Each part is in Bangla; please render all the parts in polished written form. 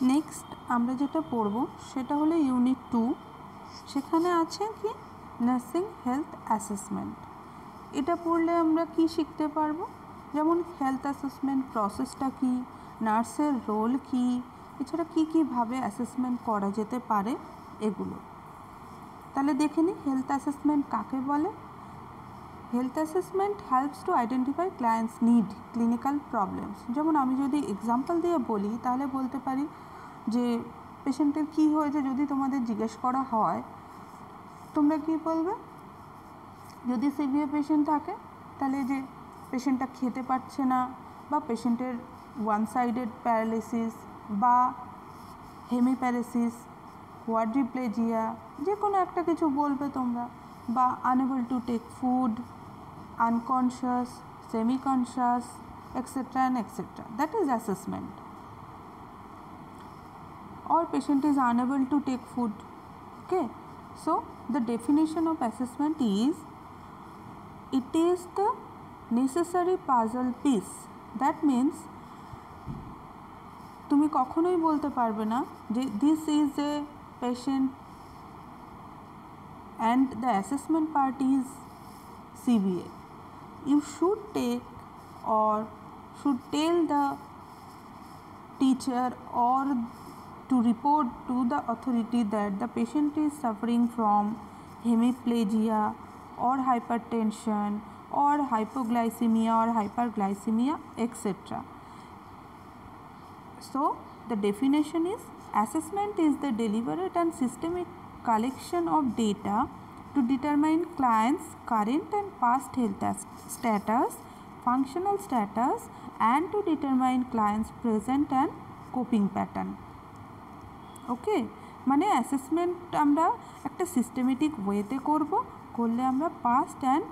নেক্সট আমরা যেটা পড়ব সেটা হলো ইউনিট 2। সেখানে আছে কি নার্সিং হেলথ অ্যাসেসমেন্ট। এটা পড়লে আমরা কি শিখতে পারবো, যেমন হেলথ অ্যাসেসমেন্ট প্রসেসটা কি, নার্সের রোল কি, এছাড়া কী কীভাবে অ্যাসেসমেন্ট করা যেতে পারে এগুলো। তাহলে দেখে নিই হেলথ অ্যাসেসমেন্ট কাকে বলে। Health assessment helps to identify clients need clinical problems. যেমন আমি যদি এক্সাম্পল দিয়ে বলি তাহলে বলতে পারি যে পেশেন্টের কী হয়েছে যদি তোমাদের জিজ্ঞেস করা হয় তোমরা কী বলবে, যদি সিভিয়ার পেশেন্ট থাকে তাহলে যে পেশেন্টটা খেতে পারছে না, বা পেশেন্টের ওয়ান সাইডেড প্যারালিসিস বা হেমিপ্যারালিসিস, কোয়াড্রিপ্লেজিয়া, যে কোনো একটা কিছু বলবে তোমরা, বা unable to take food, unconscious, semi-conscious, etc. and etc. That is assessment. Or patient is unable to take food. Okay. So the definition of assessment is, it is the necessary puzzle piece. That means তুমি কখনোই বলতে পারবে না যে this is a patient and the assessment part is CVA. You should take or should tell the teacher or to report to the authority that the patient is suffering from hemiplegia or hypertension or hypoglycemia or hyperglycemia, etc. So the definition is, assessment is the deliberate and systemic collection of data to determine clients' current and past health status, functional status, and to determine clients' present and coping pattern. ওকে, মানে অ্যাসেসমেন্ট আমরা একটা সিস্টেমেটিক ওয়েতে করলে আমরা পাস্ট অ্যান্ড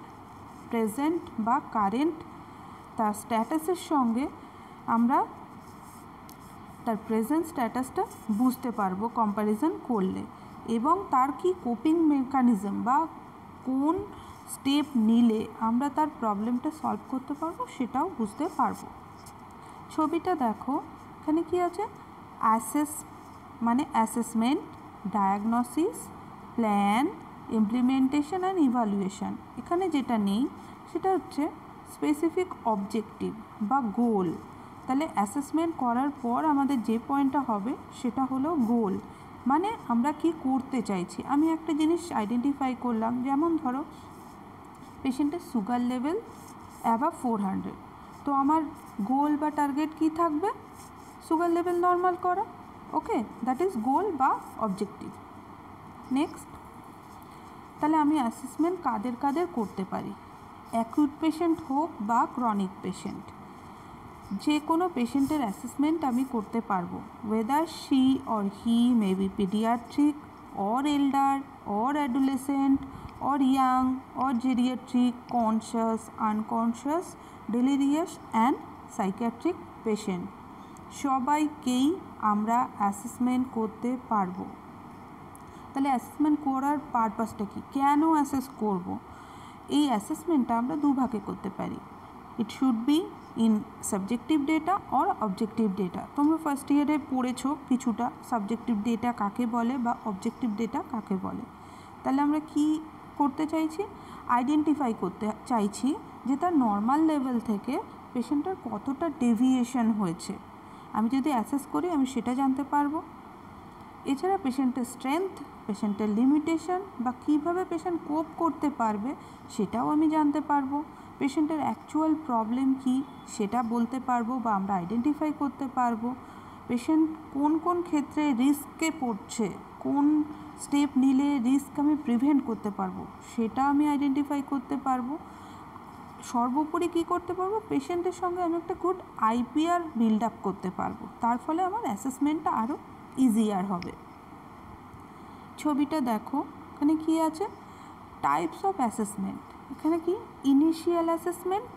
প্রেজেন্ট বা কারেন্ট তার স্ট্যাটাসের সঙ্গে আমরা তার প্রেজেন্ট স্ট্যাটাসটা বুঝতে পারবো কম্প্যারিজন করলে, এবং তার কি কোপিং মেকানিজম বা কোন স্টেপ নিলে আমরা তার প্রবলেমটা সলভ করতে পারবো সেটাও বুঝতে পারবো। ছবিটা দেখো, এখানে কি আছে, মানে assessment, diagnosis, plan, implementation and evaluation. এখানে যেটা নেই সেটা হচ্ছে স্পেসিফিক অবজেক্টিভ বা গোল। তাহলে অ্যাসেসমেন্ট করার পর আমাদের যে পয়েন্টটা হবে সেটা হলো গোল, মানে আমরা কি করতে চাইছি। আমি একটা জিনিস আইডেন্টিফাই করলাম, যেমন ধরো পেশেন্টের সুগার লেভেল অ্যাবাভ 400, তো আমার গোল বা টার্গেট কি থাকবে, সুগার লেভেল নর্মাল করা। ওকে, দ্যাট ইজ গোল বা অবজেক্টিভ। নেক্সট, তাহলে আমি অ্যাসেসমেন্ট কাদের কাদের করতে পারি, অ্যাকিউট পেশেন্ট হোক বা ক্রনিক পেশেন্ট, যে কোনো পেশেন্টের অ্যাসেসমেন্ট আমি করতে পারবো, whether she or he may be paediatric or elder or adolescent or young or geriatric, conscious, unconscious, delirious and psychiatric patient, সবাইকেই আমরা অ্যাসেসমেন্ট করতে পারবো। তাহলে অ্যাসেসমেন্ট করার পারপাসটা কি, কেন অ্যাসেস করব? এই অ্যাসেসমেন্টটা আমরা দুভাগে করতে পারি। It should be in subjective data or objective data. তোমরা ফার্স্ট ইয়ারে পড়েছো কিছুটা সাবজেক্টিভ ডেটা কাকে বলে বা অবজেক্টিভ ডেটা কাকে বলে। তাহলে আমরা কি করতে চাইছি, আইডেন্টিফাই করতে চাইছি যে তার নর্মাল লেভেল থেকে পেশেন্টের কতটা ডেভিয়েশন হয়েছে। আমি যদি অ্যাসেস করি আমি সেটা জানতে পারবো। এছাড়া পেশেন্টের স্ট্রেংথ, পেশেন্টের লিমিটেশন বা কীভাবে পেশেন্ট কোপ করতে পারবে সেটাও আমি জানতে পারবো। পেশেন্টের অ্যাকচুয়াল প্রবলেম কী সেটা বলতে পারবো বা আমরা আইডেন্টিফাই করতে পারবো। পেশেন্ট কোন কোন ক্ষেত্রে রিস্কে পড়ছে, কোন স্টেপ নিলে রিস্ক আমি প্রিভেন্ট করতে পারবো সেটা আমি আইডেন্টিফাই করতে পারবো। সর্বোপরি কী করতে পারবো, পেশেন্টের সঙ্গে আমি একটা গুড আইপিআর বিল্ড আপ করতে পারবো, তার ফলে আমার অ্যাসেসমেন্টটা আরও ইজিয়ার হবে। ছবিটা দেখো, এখানে কি আছে, টাইপস অফ অ্যাসেসমেন্ট। এখানে কি initial assessment,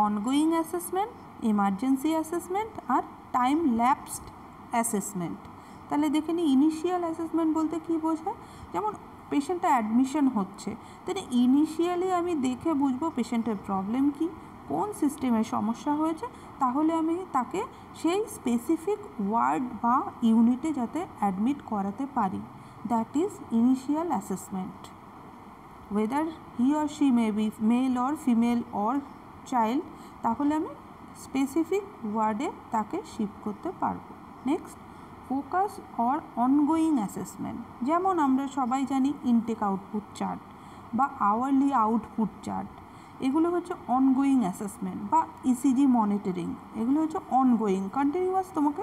ongoing assessment, emergency assessment আর টাইম ল্যাপসড অ্যাসেসমেন্ট। তাহলে দেখে নিই ইনিশিয়াল অ্যাসেসমেন্ট বলতে কী বোঝায়, যেমন পেশেন্টটা অ্যাডমিশন হচ্ছে, তাহলে ইনিশিয়ালি আমি দেখে বুঝবো পেশেন্টের প্রবলেম কী, কোন সিস্টেমের সমস্যা হয়েছে, তাহলে আমি তাকে সেই স্পেসিফিক ওয়ার্ড বা ইউনিটে যাতে অ্যাডমিট করাতে পারি। That is initial assessment. whether he or she may be male or female or child, তাহলে আমি স্পেসিফিক ওয়ার্ডে তাকে শিফট করতে পারবো। Next, focus or ongoing assessment. যেমন আমরা সবাই জানি ইনটেক আউটপুট চার্ট বা আওয়ারলি আউটপুট চার্ট, এগুলো হচ্ছে অনগোয়িং অ্যাসেসমেন্ট বা ইসিজি মনিটরিং। এগুলো হচ্ছে অনগোয়িং, কন্টিনিউয়াস তোমাকে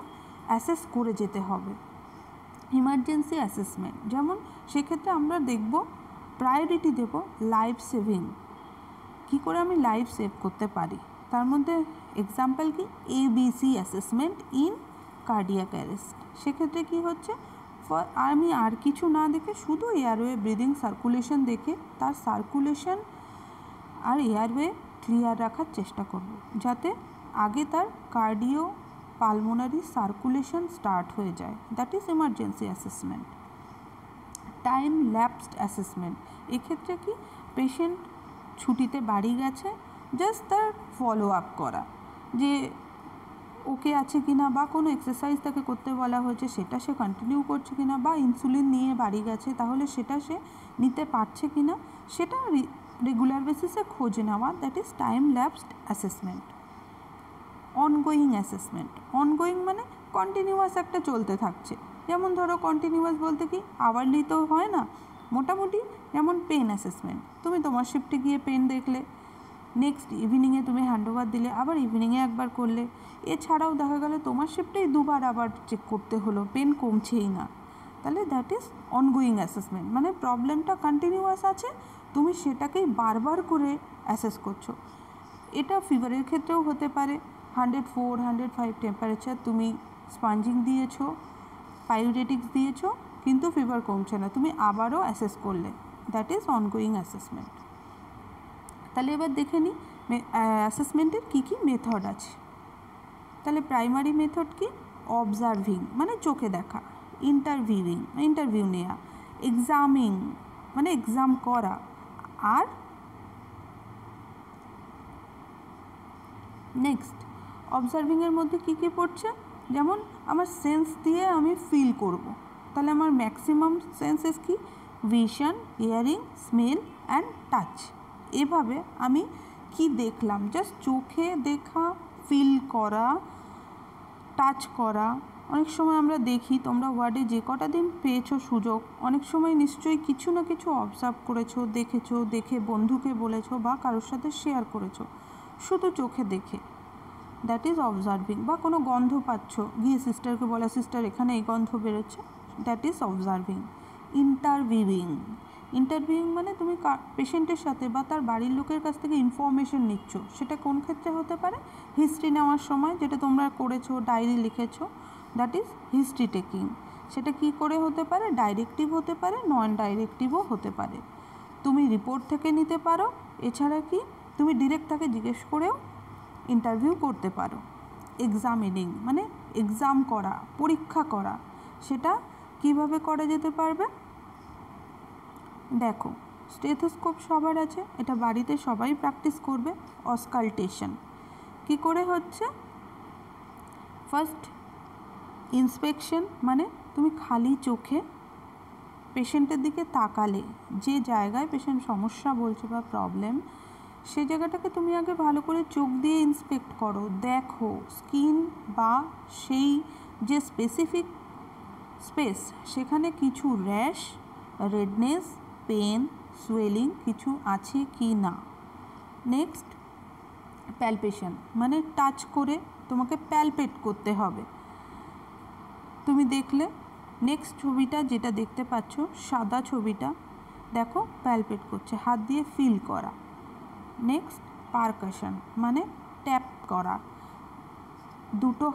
অ্যাসেস করে যেতে হবে। ইমার্জেন্সি অ্যাসেসমেন্ট, যেমন সেক্ষেত্রে আমরা দেখব প্রায়োরিটি দেব লাইফ সেভিং, কী করে আমি লাইফ সেভ করতে পারি। তার মধ্যে এক্সাম্পল কি, ABC assessment in cardiac arrest. সেক্ষেত্রে কি হচ্ছে, আমি আর কিছু না দেখে শুধু এয়ারওয়ে ব্রিদিং সার্কুলেশন দেখে তার সার্কুলেশন আর এয়ারওয়ে ক্লিয়ার রাখার চেষ্টা করব, যাতে আগে তার কার্ডিও পালমোনারি সার্কুলেশন স্টার্ট হয়ে যায়। That is emergency assessment. Time lapsed assessment, এক্ষেত্রে কি, পেশেন্ট ছুটিতে বাড়ি গেছে, জাস্ট তার ফলো আপ করা, যে ওকে আছে কি না, বা কোনো এক্সারসাইজ তাকে করতে বলা হয়েছে সেটা সে কন্টিনিউ করছে কি না, বা ইনসুলিন নিয়ে বাড়ি গেছে তাহলে সেটা সে নিতে পারছে কি না, সেটা রেগুলার বেসিসে খোঁজ নেওয়া। That is time lapsed assessment. Ongoing assessment, ongoing মানে কন্টিনিউয়াস একটা চলতে থাকছে। যেমন ধরো কন্টিনিউয়াস বলতে কি, আওয়ারলি তো হয় না, মোটামুটি যেমন পেন অ্যাসেসমেন্ট, তুমি তোমার শিফটে গিয়ে পেন দেখলে, নেক্সট ইভিনিংয়ে তুমি হ্যান্ডওভার দিলে, আবার ইভিনিংয়ে একবার করলে, এছাড়াও দেখা গেল তোমার শিফটেই দুবার আবার চেক করতে হলো, পেন কমছেই না, তাহলে দ্যাট ইজ অনগোয়িং অ্যাসেসমেন্ট। মানে প্রবলেমটা কন্টিনিউয়াস আছে, তুমি সেটাকেই বারবার করে অ্যাসেস করছো। এটা ফিভারের ক্ষেত্রেও হতে পারে, 104, 105 টেম্পারেচার, তুমি স্পঞ্জিং দিয়েছো, পাইউরেটিক্স দিয়েছো, কিন্তু ফিভার কমছে না, তুমি আবারও অ্যাসেস করলে, দ্যাট ইজ অনগোয়িং অ্যাসেসমেন্ট। তাহলে এবার দেখে নিই অ্যাসেসমেন্টের কী কী মেথড আছে। তাহলে প্রাইমারি মেথড কি, অবজারভিং মানে চোখে দেখা, ইন্টারভিউ নেওয়া, এক্সামিং মানে এক্সাম করা, আর নেক্সট অবজারভিংয়ের মধ্যে কী কী পড়ছে, যেমন আমার সেন্স দিয়ে আমি ফিল করব, তাহলে আমার ম্যাক্সিমাম সেন্সেস কি, vision, hearing, smell and touch. এভাবে আমি কি দেখলাম, জাস্ট চোখে দেখা, ফিল করা, টাচ করা। অনেক সময় আমরা দেখি, তোমরা ওয়ার্ডে যে কটা দিন পেয়েছো সুযোগ, অনেক সময় নিশ্চয়ই কিছু না কিছু অবজার্ভ করেছো, দেখেছো, দেখে বন্ধুকে বলেছো বা কারোর সাথে শেয়ার করেছো, শুধু চোখে দেখে, দ্যাট ইজ অবজার্ভিং। বা কোনো গন্ধ পাচ্ছ, গিয়ে সিস্টারকে বলা, সিস্টার এখানে এই গন্ধ বেরোচ্ছে, দ্যাট ইজ অবজার্ভিং। ইন্টারভিউইং মানে তুমি পেশেন্টের সাথে বা তার বাড়ির লোকের কাছ থেকে ইনফরমেশন নিচ্ছ। সেটা কোন ক্ষেত্রে হতে পারে, হিস্ট্রি নেওয়ার সময়, যেটা তোমরা করেছো, ডায়েরি লিখেছো, দ্যাট ইজ হিস্ট্রি টেকিং। সেটা কি করে হতে পারে, ডাইরেক্টিভ হতে পারে, নন ডাইরেক্টিভও হতে পারে। তুমি রিপোর্ট থেকে নিতে পারো, এছাড়া কি তুমি ডিরেক্ট তাকে জিজ্ঞেস করেও ইন্টারভিউ করতে পারো। এক্সামিনিং মানে এক্সাম করা, পরীক্ষা করা। সেটা কিভাবে করা যেতে পারবে, দেখো স্টেথোস্কোপ সবার আছে, এটা বাড়িতে সবাই প্র্যাকটিস করবে। অসকালটেশন কি করে হচ্ছে, ফার্স্ট ইন্সপেকশন মানে তুমি খালি চোখে পেশেন্টের দিকে তাকালে, যে জায়গায় পেশেন্ট সমস্যা বলছে বা প্রবলেম, সেই জায়গাটাকে তুমি আগে ভালো করে চোখ দিয়ে ইন্সপেক্ট করো, দেখো স্কিন বা সেই যে স্পেসিফিক স্পেস, সেখানে কিছু র্যাশ, রেডনেস, পেন, সোয়েলিং কিছু আছে কি না। নেক্সট প্যালপেশন মানে টাচ করে তোমাকে প্যালপেট করতে হবে। তুমি দেখলে নেক্সট ছবিটা যেটা দেখতে পাচ্ছ, সাদা ছবিটা দেখো, প্যালপেট করছে, হাত দিয়ে ফিল করা। নেক্সট পারকাশন মানে ট্যাপ করা, দুটো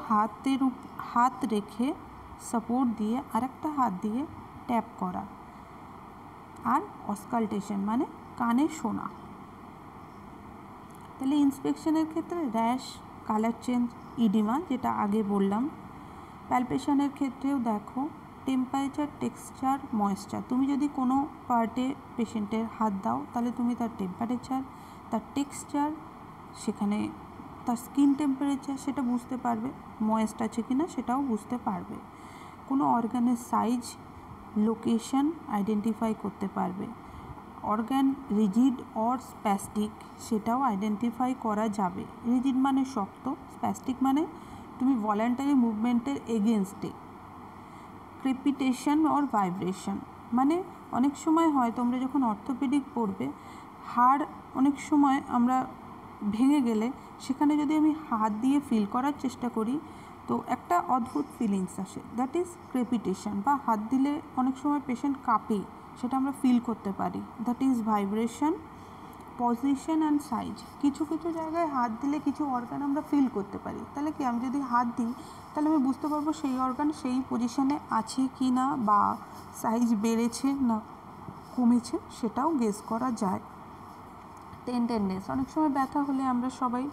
হাত রেখে সাপোর্ট দিয়ে আরেকটা হাত দিয়ে ট্যাপ করা। আর অসকালটেশন মানে কানে শোনা। তাহলে ইন্সপেকশনের ক্ষেত্রে র্যাশ, কালার চেঞ্জ, ইডিমা যেটা আগে বললাম। প্যালপেশনের ক্ষেত্রেও দেখো টেম্পারেচার, টেক্সচার, ময়েশ্চার। তুমি যদি কোনো পার্টে পেশেন্টের হাত দাও, তাহলে তুমি তার টেম্পারেচার, তার টেক্সচার, সেখানে তার স্কিন টেম্পারেচার সেটা বুঝতে পারবে, ময়েস্ট আছে কি না সেটাও বুঝতে পারবে, কোনো অর্গানের সাইজ লোকেশন আইডেন্টিফাই করতে পারবে, অর্গান রিজিড অর স্প্যাস্টিক সেটাও আইডেন্টিফাই করা যাবে। রিজিড মানে শক্ত, স্প্যাস্টিক মানে তুমি ভলান্টারি মুভমেন্টের এগেনস্টে। ক্রেপিটেশন অর ভাইব্রেশন মানে অনেক সময় হয় তোমরা যখন অর্থোপেডিক পড়বে, হাড় অনেক সময় আমরা ভেঙে গেলে সেখানে যদি আমি হাত দিয়ে ফিল করার চেষ্টা করি তো একটা অদ্ভুত ফিলিংস আসে, দ্যাট ইজ ক্রেপিটেশন। বা হাত দিলে অনেক সময় পেশেন্ট কাঁপে, সেটা আমরা ফিল করতে পারি, that is vibration. Position and size, কিছু কিছু জায়গায় হাত দিলে কিছু অর্গান আমরা ফিল করতে পারি, তাহলে কি আমি যদি হাত দিই তাহলে আমি বুঝতে পারবো সেই অর্গান সেই পজিশনে আছে কি না, বা সাইজ বেড়েছে না কমেছে সেটাও গেস করা যায়। টেন্ডারনেস, অনেক সময় ব্যথা হলে আমরা সবাই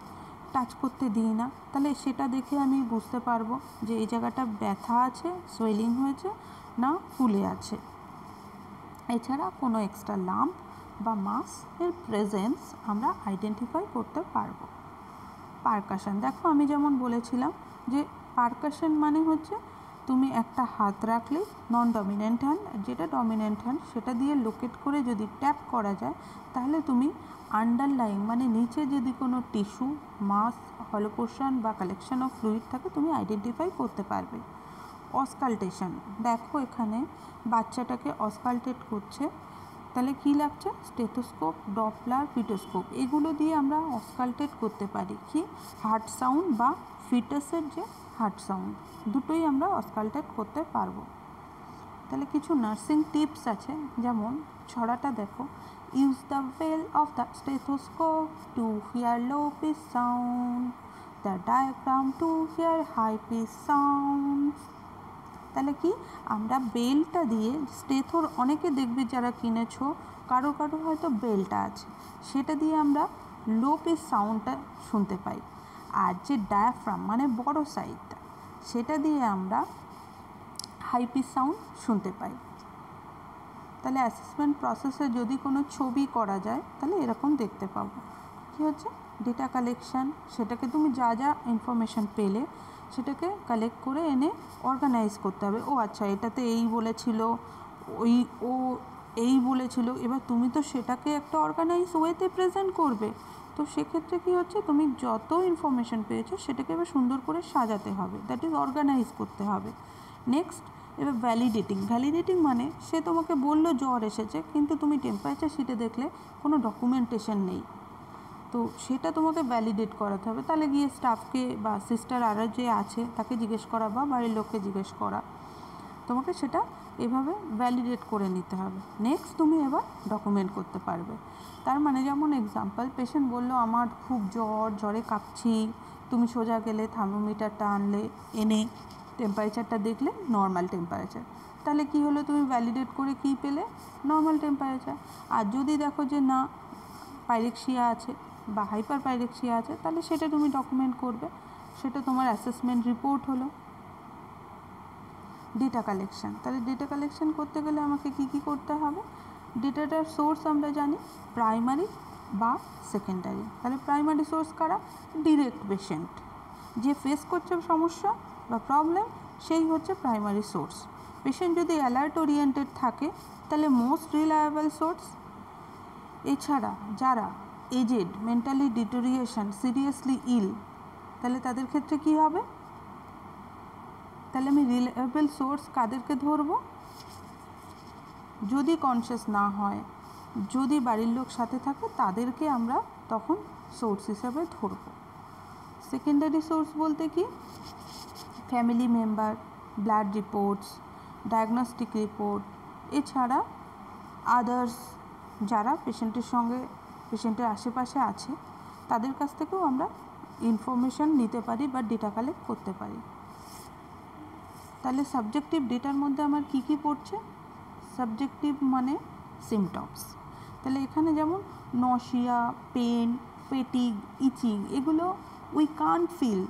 টাচ করতে দিই না, তাহলে সেটা দেখে আমি বুঝতে পারবো যে এই জায়গাটা ব্যথা আছে, সোয়েলিং হয়েছে না ফুলে আছে। এছাড়া কোনো এক্সট্রা লাম্প বা মাস এর প্রেজেন্স আমরা আইডেন্টিফাই করতে পারবো। পারকাশন, দেখো আমি যেমন বলেছিলাম যে পারকাশন মানে হচ্ছে তুমি একটা হাত রাখলে নন ডমিনেন্ট হ্যান্ড, যেটা ডমিনেন্ট হ্যান্ড সেটা দিয়ে লোকেট করে যদি ট্যাপ করা যায় তাহলে তুমি আন্ডারলাইন মানে নিচে যদি কোনো টিস্যু, মাস, হলো পোর্শন বা কালেকশন অফ ফ্লুইড থাকে তুমি আইডেন্টিফাই করতে পারবে। অসকালটেশন, দেখো এখানে বাচ্চাটাকে অসকালটেট করছে, তাহলে কী লাগছে, স্টেথোস্কোপ, ডপলার, পিটোস্কোপ এগুলো দিয়ে আমরা অসকালটেট করতে পারি কি হার্ট সাউন্ড বা ফিটাসের যে হার্ট সাউন্ড, দুটোই আমরা অসকালটেট করতে পারবো। তাহলে কিছু নার্সিং টিপস আছে, যেমন ছড়াটা দেখো, use the bell of the stethoscope to hear low pitch sound, the diagram to hear high pitch sound. তাহলে কি আমরা বেলটা দিয়ে স্টেথোর, অনেকে দেখবে যারা কিনেছো কারো কারো হয়তো বেলটা আছে, সেটা দিয়ে আমরা লো পিচ সাউন্ডটা শুনতে পাই, আর যে ডায়াফ্রাম মানে বড় সাইডটা সেটা দিয়ে আমরা হাই পিচ সাউন্ড শুনতে পাই। তাহলে অ্যাসেসমেন্ট প্রসেসে যদি কোনো ছবি করা যায় তাহলে এরকম দেখতে পাবো। কী হচ্ছে ডেটা কালেকশান, সেটাকে তুমি যা যা ইনফরমেশান পেলে সেটাকে কালেক্ট করে এনে অর্গানাইজ করতে হবে। ও আচ্ছা এটাতে এই বলেছিল, ও এই বলেছিল, এবার তুমি তো সেটাকে একটা অর্গানাইজ ওয়েতে প্রেজেন্ট করবে, তো সেক্ষেত্রে কী হচ্ছে তুমি যত ইনফরমেশান পেয়েছো সেটাকে এবার সুন্দর করে সাজাতে হবে, দ্যাট ইজ অর্গানাইজ করতে হবে। নেক্সট এবার ভ্যালিডেটিং মানে সে তোমাকে বললো জ্বর এসেছে কিন্তু তুমি টেম্পারেচার শিটে দেখলে কোনো ডকুমেন্টেশন নেই, তো সেটা তোমাকে ভ্যালিডেট করাতে হবে। তাহলে গিয়ে স্টাফকে বা সিস্টার আরও যে আছে তাকে জিজ্ঞেস করা বা বাড়ির লোককে জিজ্ঞেস করা, তোমাকে সেটা এভাবে ভ্যালিডেট করে নিতে হবে। নেক্সট তুমি এবার ডকুমেন্ট করতে পারবে। তার মানে যেমন এক্সাম্পল, পেশেন্ট বললো আমার খুব জ্বরে কাঁপছি, তুমি সোজা গেলে থার্মোমিটারটা আনলে, এনে টেম্পারেচারটা দেখলে নর্মাল টেম্পারেচার, তাহলে কি হলো তুমি ভ্যালিডেট করে কী পেলে, নর্মাল টেম্পারেচার। আর যদি দেখো যে না পাইরেক্সিয়া আছে বা হাইপার পাইরেক্সিয়া আছে তাহলে সেটা তুমি ডকুমেন্ট করবে, সেটা তোমার অ্যাসেসমেন্ট রিপোর্ট হলো। ডেটা কালেকশান, তাহলে ডেটা কালেকশান করতে গেলে আমাকে কী কী করতে হবে, ডেটাটার সোর্স আমরা জানি প্রাইমারি বা সেকেন্ডারি। তাহলে প্রাইমারি সোর্স কারা, ডিরেক্ট পেশেন্ট, যে ফেস করছে সমস্যা বা প্রবলেম সেই হচ্ছে প্রাইমারি সোর্স। পেশেন্ট যদি অ্যালার্ট ওরিয়েন্টেড থাকে তাহলে মোস্ট রিলায়েবল সোর্স। এছাড়া যারা এজেড, মেন্টালি ডিটোরিয়েশন, সিরিয়াসলি ইল, তাহলে তাদের ক্ষেত্রে কী হবে, তাহলে আমি রিলায়েবল সোর্স কাদেরকে ধরবো, যদি কনসিয়াস না হয়, যদি বাড়ির লোক সাথে থাকে তাদেরকে আমরা তখন সোর্স হিসাবে ধরবো। সেকেন্ডারি সোর্স বলতে কি, family member, blood reports, diagnostic report, এছাড়া আদার্স যারা পেশেন্টের সঙ্গে, পেশেন্টের আশেপাশে আছে তাদের কাছ থেকেও আমরা ইনফরমেশান নিতে পারি বা ডেটা কালেক্ট করতে পারি। তাহলে সাবজেক্টিভ ডেটার মধ্যে আমার কী কী পড়ছে, সাবজেক্টিভ মানে সিমটমস, তাহলে এখানে যেমন নশিয়া, পেন, ফেটিগ, ইচিং, এগুলো উই কান্ট ফিল,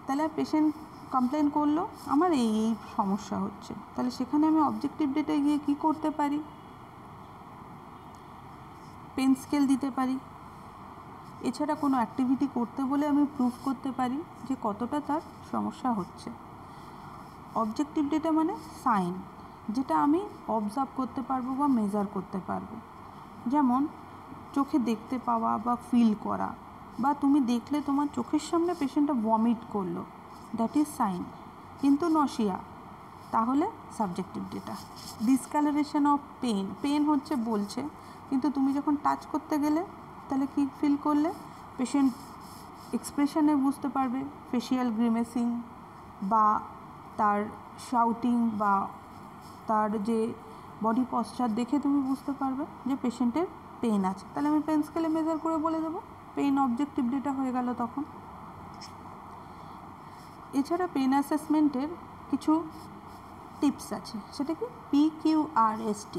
তাহলে পেশেন্ট কমপ্লেন করলো আমার এই এই সমস্যা হচ্ছে, তাহলে সেখানে আমি অবজেক্টিভ ডেটায় গিয়ে কী করতে পারি, পেন স্কেল দিতে পারি। এছাড়া কোনো অ্যাক্টিভিটি করতে বলে আমি প্রুভ করতে পারি যে কতটা তার সমস্যা হচ্ছে। অবজেক্টিভ ডেটা মানে সাইন, যেটা আমি অবজার্ভ করতে পারবো বা মেজার করতে পারবো। যেমন চোখে দেখতে পাওয়া বা ফিল করা, বা তুমি দেখলে তোমার চোখের সামনে পেশেন্টটা ভমিট করলো, দ্যাট ইজ সাইন। কিন্তু নশিয়া, তাহলে subjective data. Discoloration of pain, pain হচ্ছে বলছে, কিন্তু তুমি যখন টাচ করতে গেলে তাহলে কি ফিল করলে? পেশেন্ট এক্সপ্রেশনে বুঝতে পারবে, ফেশিয়াল গ্রিমেসিং বা তার শাউটিং বা তার যে বডি পশ্চার দেখে তুমি বুঝতে পারবে যে পেশেন্টের পেন আছে। তাহলে আমি পেন স্কেলে মেজার করে বলে দেবো, পেন অবজেক্টিভ ডেটা হয়ে গেল তখন। এছাড়া পেন অ্যাসেসমেন্টের কিছু টিপস আছে, সেটা কি PQRST।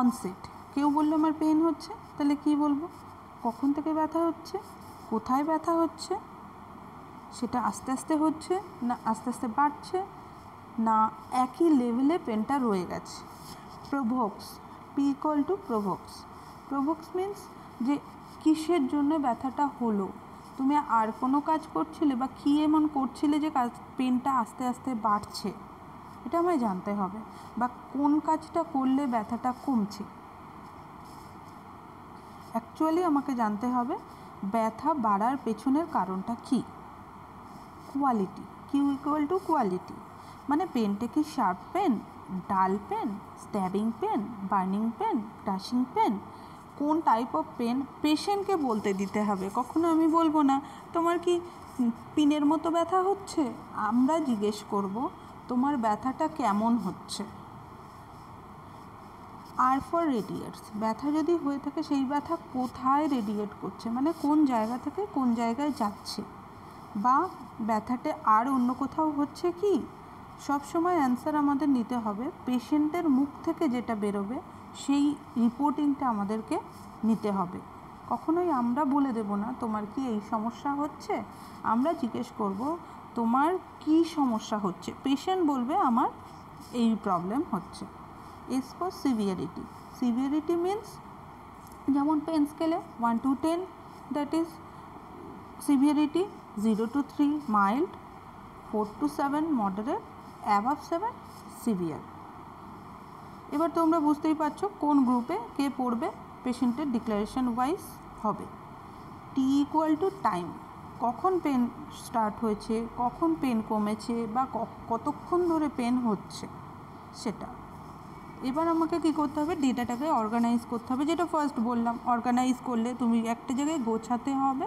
অনসেট, কেউ বললো আমার পেন হচ্ছে, তাহলে কি বলবো? কখন থেকে ব্যথা হচ্ছে, কোথায় ব্যথা হচ্ছে, সেটা আস্তে আস্তে হচ্ছে না আস্তে আস্তে বাড়ছে, না একই লেভেলে পেনটা রয়ে গেছে। প্রোভোক্স, P=প্রোভোক্স। প্রোভোক্স মিন্স যে কিসের জন্য ব্যথাটা হলো, তুমি আর কোনো কাজ করছিলে বা কী এমন করছিলে যে পেনটা আস্তে আস্তে বাড়ছে, এটা আমায় জানতে হবে। বা কোন কাজটা করলে ব্যথাটা কমছে, অ্যাকচুয়ালি আমাকে জানতে হবে ব্যথা বাড়ার পেছনের কারণটা কী। কোয়ালিটি, Q=কোয়ালিটি, মানে পেনটা কি sharp pain, dull pain, stabbing pain, burning pain, crushing pain, কোন টাইপ অফ পেন পেশেন্টকে বলতে দিতে হবে। কখনো আমি বলবো না তোমার কি পিনের মতো ব্যথা হচ্ছে, আমরা জিজ্ঞেস করব তোমার ব্যথাটা কেমন হচ্ছে। আর ফর রেডিয়েটস, ব্যথা যদি হয়ে থাকে সেই ব্যথা কোথায় রেডিয়েট করছে, মানে কোন জায়গা থেকে কোন জায়গায় যাচ্ছে, বা ব্যথাটা আর অন্য কোথাও হচ্ছে কি। সব সময় অ্যান্সার আমাদের নিতে হবে পেশেন্টের মুখ থেকে যেটা বেরোবে সেই রিপোর্টিংটা আমাদেরকে নিতে হবে। কখনোই আমরা বলে দেব না তোমার কি এই সমস্যা হচ্ছে, আমরা জিজ্ঞেস করব তোমার কি সমস্যা হচ্ছে, পেশেন্ট বলবে আমার এই প্রবলেম হচ্ছে। S for severity, severity means যেমন পেন স্কেলে 1 to 10, that is severity. 0 to 3 mild, 4 to 7 moderate, above 7 severe. এবার তোমরা বুঝতেই পারছো কোন গ্রুপে কে পড়বে, পেশেন্টের ডিক্লারেশন ওয়াইজ হবে। T=টাইম, কখন পেন স্টার্ট হয়েছে, কখন পেন কমেছে, বা কতক্ষণ ধরে পেন হচ্ছে সেটা। এবার আমাকে কী করতে হবে, ডেটাটাকে অর্গানাইজ করতে হবে, যেটা ফার্স্ট বললাম। অর্গানাইজ করলে তুমি একটা জায়গায় গোছাতে হবে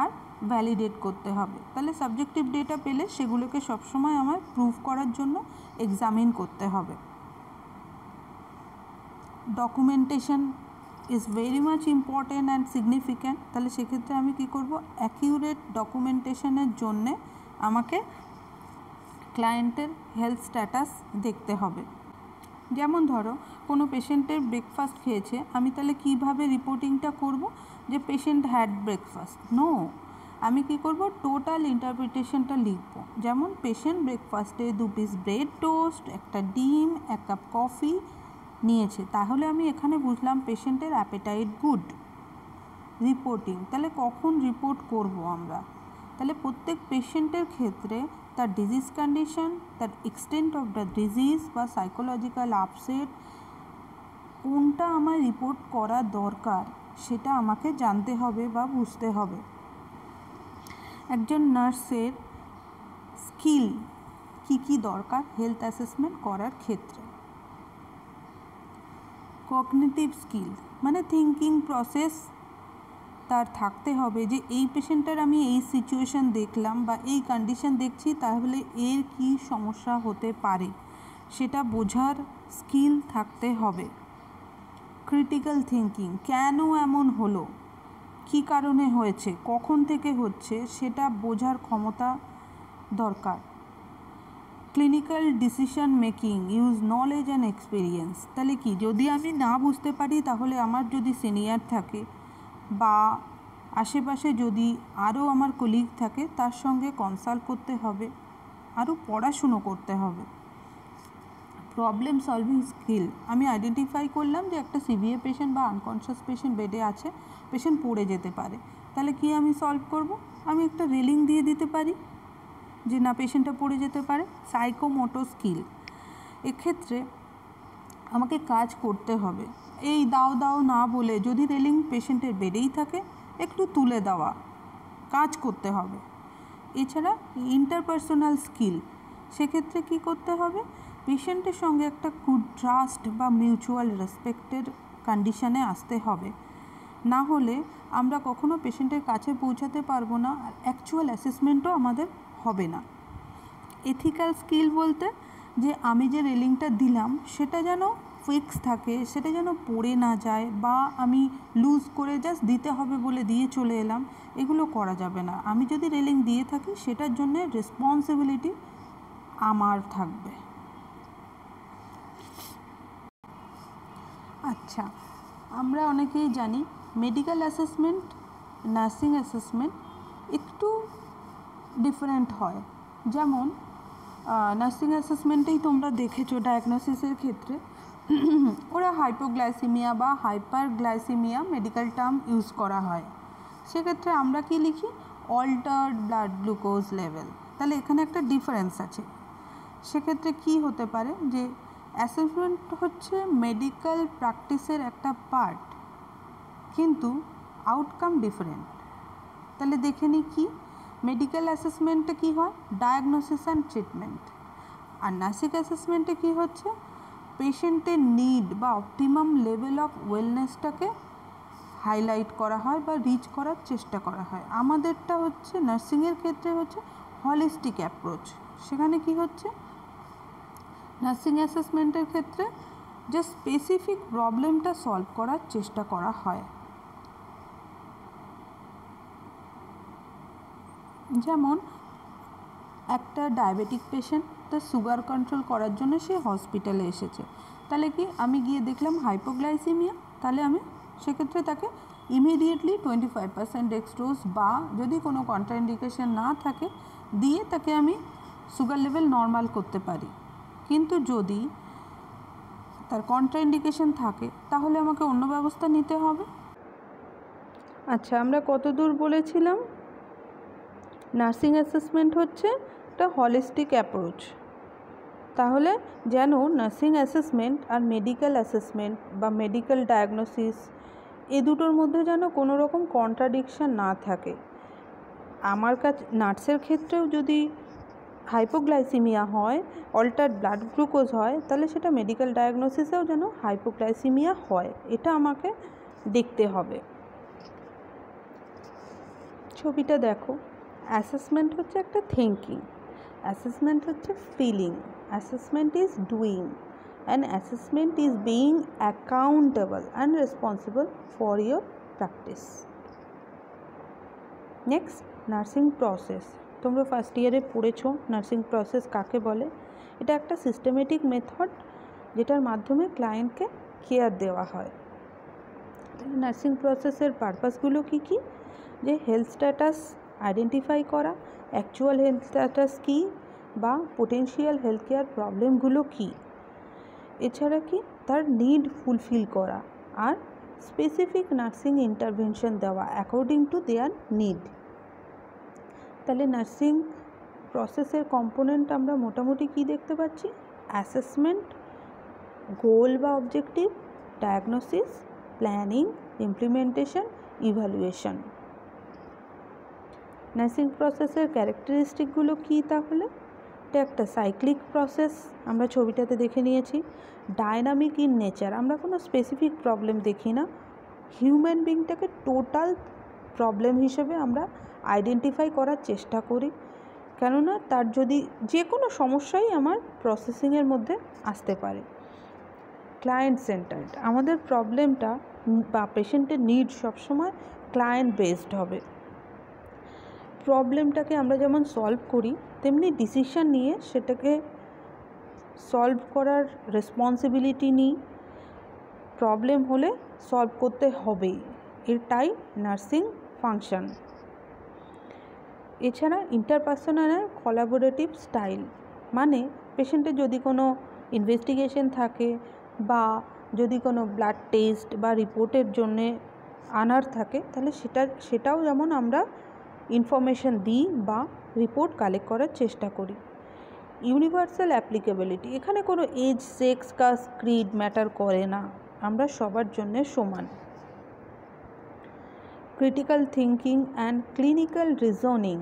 আর ভ্যালিডেট করতে হবে। তাহলে সাবজেক্টিভ ডেটা পেলে সেগুলোকে সবসময় আমার প্রুভ করার জন্য এক্সামিন করতে হবে। Documentation is very much important and significant. তাহলে সেক্ষেত্রে আমি কী করব, অ্যাকিউরেট ডকুমেন্টেশনের জন্যে আমাকে ক্লায়েন্টের হেলথ স্ট্যাটাস দেখতে হবে। যেমন ধরো কোনো পেশেন্টের ব্রেকফাস্ট খেয়েছে, আমি তাহলে কীভাবে রিপোর্টিংটা করব যে পেশেন্ট হ্যাড ব্রেকফাস্ট? নো, আমি কী করব, টোটাল ইন্টারপ্রিটেশনটা লিখব। যেমন পেশেন্ট ব্রেকফাস্টে 2 পিস ব্রেড টোস্ট, একটা ডিম, 1 কাপ কফি নিয়েছে, তাহলে আমি এখানে বুঝলাম পেশেন্টের অ্যাপেটাইট গুড। রিপোর্টিং, তাহলে কখন রিপোর্ট করব আমরা? তাহলে প্রত্যেক পেশেন্টের ক্ষেত্রে তার ডিজিজ কন্ডিশন, তার এক্সটেন্ট অফ দ্য ডিজিজ বা সাইকোলজিক্যাল আপসেট, কোনটা আমার রিপোর্ট করা দরকার সেটা আমাকে জানতে হবে বা বুঝতে হবে। একজন নার্সের স্কিল কী কী দরকার হেলথ অ্যাসেসমেন্ট করার ক্ষেত্রে। কগনিটিভ স্কিল মানে থিঙ্কিং প্রসেস তার থাকতে হবে, যে এই পেশেন্টের আমি এই সিচুয়েশান দেখলাম বা এই কন্ডিশন দেখছি, তাহলে এর কি সমস্যা হতে পারে সেটা বোঝার স্কিল থাকতে হবে। ক্রিটিক্যাল থিঙ্কিং, কেন এমন হলো, কী কারণে হয়েছে, কখন থেকে হচ্ছে সেটা বোঝার ক্ষমতা দরকার। Clinical decision making, use knowledge and experience. তাহলে কি, যদি আমি না বুঝতে পারি তাহলে আমার যদি সিনিয়র থাকে বা আশেপাশে যদি আরও আমার কলিগ থাকে তার সঙ্গে কনসাল্ট করতে হবে, আরও পড়াশুনো করতে হবে। প্রবলেম সলভিং স্কিল, আমি আইডেন্টিফাই করলাম যে একটা সিভিয়ার পেশেন্ট বা আনকনশিয়াস পেশেন্ট বেডে আছে, পেশেন্ট পড়ে যেতে পারে, তাহলে কি আমি সলভ করব? আমি একটা রেলিং দিয়ে দিতে পারি যে না পেশেন্টটা পড়ে যেতে পারে। সাইকোমোটো স্কিল, এক্ষেত্রে আমাকে কাজ করতে হবে, এই দাও দাও না বলে যদি রেলিং পেশেন্টের বেডেই থাকে একটু তুলে দেওয়া, কাজ করতে হবে। এছাড়া ইন্টারপার্সোনাল স্কিল, সেক্ষেত্রে কি করতে হবে? পেশেন্টের সঙ্গে একটা গুড ট্রাস্ট বা মিউচুয়াল রেসপেক্টের কন্ডিশনে আসতে হবে, না হলে আমরা কখনো পেশেন্টের কাছে পৌঁছাতে পারবো না, আর অ্যাকচুয়াল অ্যাসেসমেন্টও আমাদের হবে না। এথিক্যাল স্কিল বলতে যে আমি যে রেলিংটা দিলাম সেটা যেন ফিক্স থাকে, সেটা যেন পড়ে না যায়, বা আমি লুজ করে জাস্ট দিতে হবে বলে দিয়ে চলে এলাম, এগুলো করা যাবে না। আমি যদি রেলিং দিয়ে থাকি সেটার জন্য রেসপন্সিবিলিটি আমার থাকবে। আচ্ছা, আমরা অনেকেই জানি মেডিকেল অ্যাসেসমেন্ট, নার্সিং অ্যাসেসমেন্ট একটু ডিফারেন্ট হয়। যেমন নার্সিং অ্যাসেসমেন্টেই তোমরা দেখেছো ডায়াগনোসিসের ক্ষেত্রে ওরা হাইপোগ্লাইসিমিয়া বা হাইপারগ্লাইসিমিয়া মেডিকেল টার্ম ইউজ করা হয়। সেক্ষেত্রে আমরা কি লিখি? Altered blood glucose level. তাহলে এখানে একটা ডিফারেন্স আছে। সেক্ষেত্রে কি হতে পারে যে অ্যাসেসমেন্ট হচ্ছে মেডিকেল প্র্যাকটিসের একটা পার্ট, কিন্তু আউটকাম ডিফারেন্ট। তাহলে দেখে নিই কি মেডিকেল অ্যাসেসমেন্টে কী হয়? Diagnosis and treatment. আর নার্সিং অ্যাসেসমেন্টে কী হচ্ছে? পেশেন্টের নিড বা অপটিমাম লেভেল অফ ওয়েলনেসটাকে হাইলাইট করা হয় বা রিচ করার চেষ্টা করা হয়। আমাদেরটা হচ্ছে নার্সিংয়ের ক্ষেত্রে হচ্ছে হলিস্টিক অ্যাপ্রোচ। সেখানে কি হচ্ছে? নার্সিং অ্যাসেসমেন্টের ক্ষেত্রে যে স্পেসিফিক প্রবলেমটা সলভ করার চেষ্টা করা হয়। যেমন একটা ডায়াবেটিক পেশেন্ট, তার সুগার কন্ট্রোল করার জন্য সে হসপিটালে এসেছে, তাহলে কি আমি গিয়ে দেখলাম হাইপোগ্লাইসিমিয়া, তাহলে আমি সেক্ষেত্রে তাকে ইমিডিয়েটলি 25% ডেক্সট্রোজ বা যদি কোনো কন্ট্রাইন্ডিকেশন না থাকে দিয়ে তাকে আমি সুগার লেভেল নর্মাল করতে পারি। কিন্তু যদি তার কন্ট্রাইন্ডিকেশন থাকে তাহলে আমাকে অন্য ব্যবস্থা নিতে হবে। আচ্ছা, আমরা কতদূর বলেছিলাম? নার্সিং অ্যাসেসমেন্ট হচ্ছে একটা হলিস্টিক অ্যাপ্রোচ। তাহলে যেন নার্সিং অ্যাসেসমেন্ট আর মেডিকেল অ্যাসেসমেন্ট বা মেডিকেল ডায়াগনোসিস এ দুটোর মধ্যে যেন কোনো রকম কন্ট্রাডিকশন না থাকে। আমার কাছে নার্সের ক্ষেত্রেও যদি হাইপোগ্লাইসিমিয়া হয়, অল্টার্ড ব্লাড গ্লুকোজ হয়, তাহলে সেটা মেডিকেল ডায়াগনোসিসেও যেন হাইপোগ্লাইসিমিয়া হয়, এটা আমাকে দেখতে হবে। ছবিটা দেখো, অ্যাসেসমেন্ট হচ্ছে একটা থিঙ্কিং, অ্যাসেসমেন্ট হচ্ছে feeling, assessment is doing, and assessment is being accountable and responsible for your practice. Next, nursing process. তোমরা ফার্স্ট ইয়ারে পড়েছো নার্সিং প্রসেস কাকে বলে। এটা একটা সিস্টেমেটিক মেথড যেটার মাধ্যমে ক্লায়েন্টকে কেয়ার দেওয়া হয়। নার্সিং প্রসেসের পারপাসগুলো কী কী? যে হেলথ স্ট্যাটাস আইডেন্টিফাই করা, অ্যাকচুয়াল হেলথ স্ট্যাটাস কী বা পোটেনশিয়াল হেলথ কেয়ার প্রবলেমগুলো কী, এছাড়া কি তার নিড ফুলফিল করা, আর স্পেসিফিক নার্সিং ইন্টারভেনশন দেওয়া অ্যাকর্ডিং টু দেয়ার নিড। তাহলে নার্সিং প্রসেসের কম্পোনেন্ট আমরা মোটামুটি কী দেখতে পাচ্ছি? অ্যাসেসমেন্ট, গোল বা objective, diagnosis, planning, implementation, evaluation. Nursing প্রসেসের ক্যারেক্টারিস্টিকগুলো কী তাহলে? এটা একটা সাইক্লিক প্রসেস, আমরা ছবিটাতে দেখে নিয়েছি। ডায়নামিক ইন নেচার, আমরা কোনো স্পেসিফিক প্রবলেম দেখি না, হিউম্যান বিংটাকে টোটাল প্রবলেম হিসেবে আমরা আইডেন্টিফাই করার চেষ্টা করি, কেননা তার যদি যে কোনো সমস্যাই আমার প্রসেসিংয়ের মধ্যে আসতে পারে। ক্লায়েন্ট সেন্টার্ড, আমাদের প্রবলেমটা বা পেশেন্টের নিড সবসময় ক্লায়েন্ট বেসড হবে। প্রবলেমটাকে আমরা যেমন সলভ করি তেমনি ডিসিশন নিয়ে সেটাকে সলভ করার রেসপন্সিবিলিটি নিই। প্রবলেম হলে সলভ করতে হবেই, এটাই নার্সিং ফাংশন। এছাড়া ইন্টারপার্সোনাল আর কোলাবোরেটিভ স্টাইল, মানে পেশেন্টের যদি কোনো ইনভেস্টিগেশন থাকে বা যদি কোনো ব্লাড টেস্ট বা রিপোর্টের জন্যে আনার থাকে, তাহলে সেটাও যেমন আমরা ইনফরমেশন দিই বা রিপোর্ট কালেক্ট করার চেষ্টা করি। ইউনিভার্সাল অ্যাপ্লিকেবিলিটি, এখানে কোনো age, sex, caste, creed matter করে না, আমরা সবার জন্য সমান। Critical thinking and clinical reasoning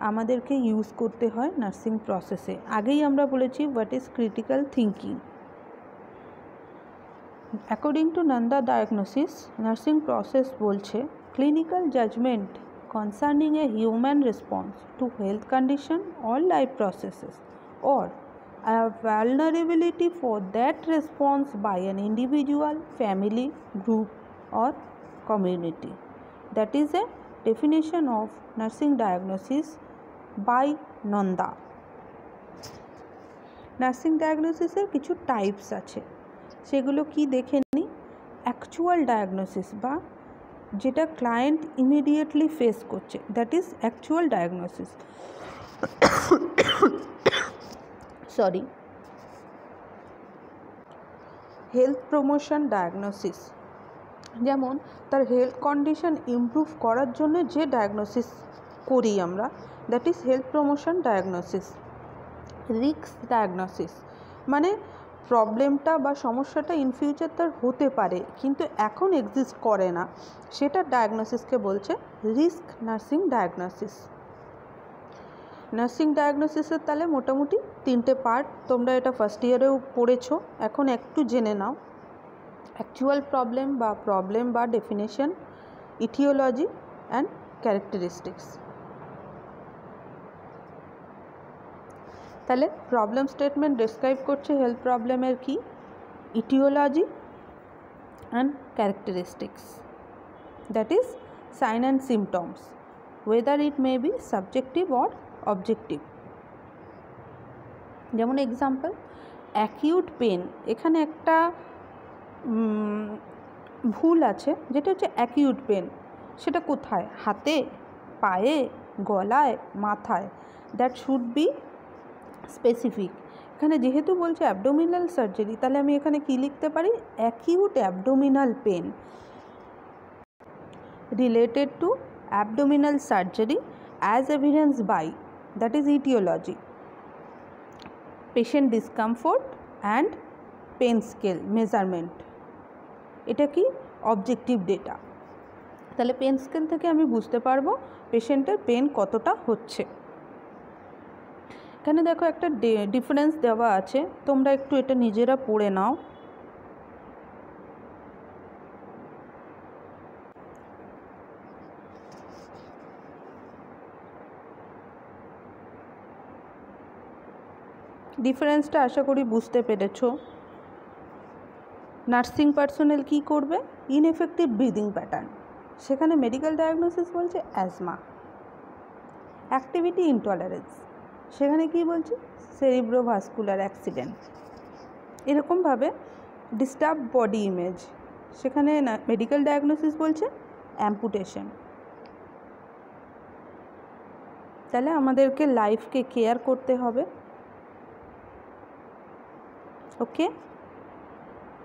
আমাদেরকে ইউজ করতে হয় নার্সিং প্রসেসে। আগেই আমরা বলেছি what is critical thinking. According to NANDA diagnosis, nursing process বলছে clinical judgement concerning a human response to health condition or life processes or a vulnerability for that response by an individual, family, group or community. That is a definition of nursing diagnosis by Nanda. Nursing ডায়াগনোসিসের কিছু টাইপস আছে, সেগুলো কি দেখে নিই। অ্যাকচুয়াল ডায়াগনোসিস বা যেটা ক্লায়েন্ট ইমিডিয়েটলি ফেস করছে, that is actual diagnosis. Sorry. Health promotion diagnosis, যেমন তার হেলথ কন্ডিশন ইমপ্রুভ করার জন্য যে ডায়াগনোসিস করি আমরা, that is health promotion diagnosis. Risk diagnosis মানে প্রবলেমটা বা সমস্যাটা ইন ফিউচার তার হতে পারে কিন্তু এখন এক্সিস্ট করে না, সেটা ডায়াগনোসিসকে বলছে রিস্ক নার্সিং ডায়াগনোসিস। নার্সিং ডায়াগনোসিসের তাহলে মোটামুটি 3টে পার্ট, তোমরা এটা ফার্স্ট ইয়ারেও পড়েছো, এখন একটু জেনে নাও। অ্যাকচুয়াল প্রবলেম বা ডেফিনেশন, ইটিওলজি অ্যান্ড ক্যারেক্টারিস্টিক্স। তাহলে প্রবলেম স্টেটমেন্ট ডেসক্রাইব করছে হেলথ প্রবলেমের কি, etiology and characteristics, that is sign and symptoms, whether it may be subjective or objective. যেমন এক্সাম্পল, অ্যাকিউট পেন, এখানে একটা ভুল আছে, যেটা হচ্ছে অ্যাকিউট পেন, সেটা কোথায়, হাতে, পায়ে, গলায়, মাথায়, দ্যাট শুড বি স্পেসিফিক। এখানে যেহেতু বলছে অ্যাবডোমিনাল সার্জারি, তাহলে আমি এখানে কি লিখতে পারি, acute abdominal pain related to abdominal surgery as evidence by, that is etiology, patient discomfort and pain scale measurement, এটা কি অবজেক্টিভ ডেটা। তাহলে পেন স্কেল থেকে আমি বুঝতে পারবো পেশেন্টের পেন কতটা হচ্ছে। এখানে দেখো একটা ডিফারেন্স দেওয়া আছে, তোমরা একটু এটা নিজেরা পড়ে নাও। ডিফারেন্সটা আশা করি বুঝতে পেরেছো। নার্সিং পার্সোনেল কি করবে, ইনএফেক্টিভ ব্রিদিং প্যাটার্ন, সেখানে মেডিকেল ডায়াগনোসিস বলছে অ্যাজমা। অ্যাক্টিভিটি ইনটলারেন্স, সেখানে কি বলছি, সেরিব্রোভাস্কুলার অ্যাক্সিডেন্ট। এরকমভাবে ডিস্টার্ব বডি ইমেজ, সেখানে মেডিকেল ডায়াগনোসিস বলছে অ্যাম্পুটেশন। তাহলে আমাদেরকে লাইফকে কেয়ার করতে হবে। ওকে,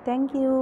থ্যাংক ইউ।